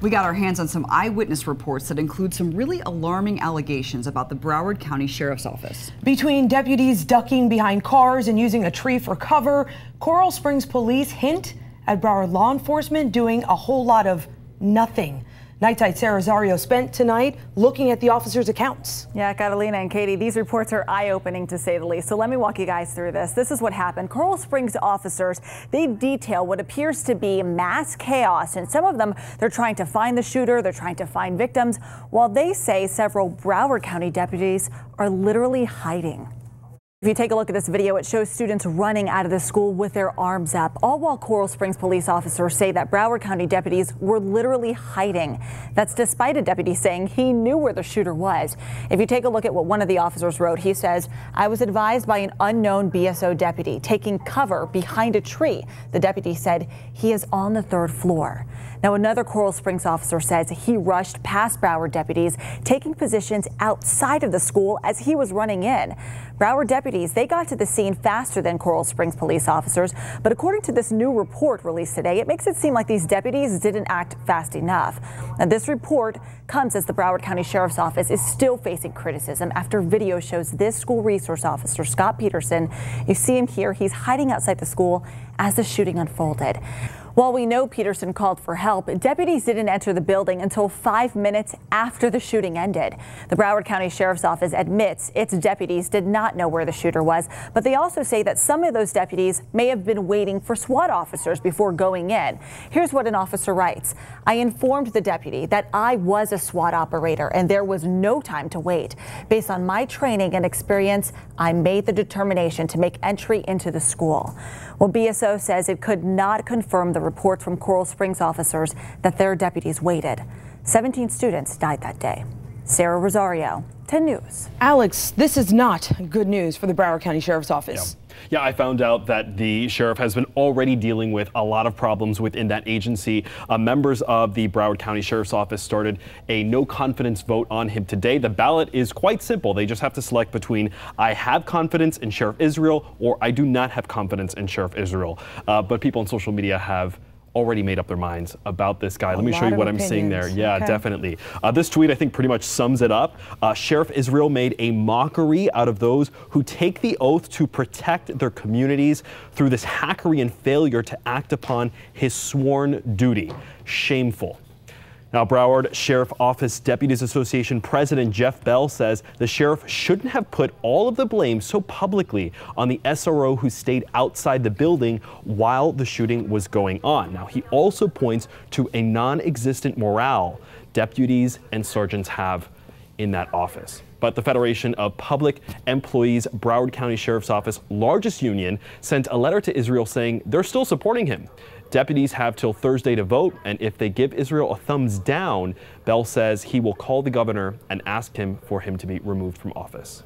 We got our hands on some eyewitness reports that include some really alarming allegations about the Broward County Sheriff's Office. Between deputies ducking behind cars and using a tree for cover, Coral Springs police hint at Broward law enforcement doing a whole lot of nothing. Nighttime Sarah Rosario spent tonight looking at the officers' accounts. Yeah, Catalina and Katie, these reports are eye-opening to say the least. So let me walk you guys through this. This is what happened. Coral Springs officers, they detail what appears to be mass chaos. And some of them, they're trying to find the shooter. They're trying to find victims, while they say several Broward County deputies are literally hiding. If you take a look at this video, it shows students running out of the school with their arms up, all while Coral Springs police officers say that Broward County deputies were literally hiding. That's despite a deputy saying he knew where the shooter was. If you take a look at what one of the officers wrote, he says, "I was advised by an unknown BSO deputy taking cover behind a tree." The deputy said he is on the 3rd floor. Now, another Coral Springs officer says he rushed past Broward deputies, taking positions outside of the school as he was running in. Broward deputies, they got to the scene faster than Coral Springs police officers, but according to this new report released today, it makes it seem like these deputies didn't act fast enough. Now, this report comes as the Broward County Sheriff's Office is still facing criticism after video shows this school resource officer, Scott Peterson. You see him here. He's hiding outside the school as the shooting unfolded. While we know Peterson called for help, deputies didn't enter the building until 5 minutes after the shooting ended. The Broward County Sheriff's Office admits its deputies did not know where the shooter was, but they also say that some of those deputies may have been waiting for SWAT officers before going in. Here's what an officer writes. "I informed the deputy that I was a SWAT operator and there was no time to wait. Based on my training and experience, I made the determination to make entry into the school." Well, BSO says it could not confirm the reports from Coral Springs officers that their deputies waited. 17 students died that day. Sarah Rosario, 10 News. Alex, this is not good news for the Broward County Sheriff's Office. Yeah, I found out that the sheriff has been already dealing with a lot of problems within that agency. Members of the Broward County Sheriff's Office started a no confidence vote on him today. The ballot is quite simple. They just have to select between I have confidence in Sheriff Israel or I do not have confidence in Sheriff Israel. But people on social media have already made up their minds about this guy. Let me show you what I'm seeing there. Yeah, okay. Definitely. This tweet, I think, pretty much sums it up. Sheriff Israel made a mockery out of those who take the oath to protect their communities through this hackery and failure to act upon his sworn duty. Shameful. Now, Broward Sheriff Office Deputies Association President Jeff Bell says the sheriff shouldn't have put all of the blame so publicly on the SRO who stayed outside the building while the shooting was going on. Now, he also points to a non-existent morale deputies and sergeants have in that office. But the Federation of Public Employees Broward County Sheriff's Office, largest union, sent a letter to Israel saying they're still supporting him. Deputies have till Thursday to vote, and if they give Israel a thumbs down, Bell says he will call the governor and ask him for him to be removed from office.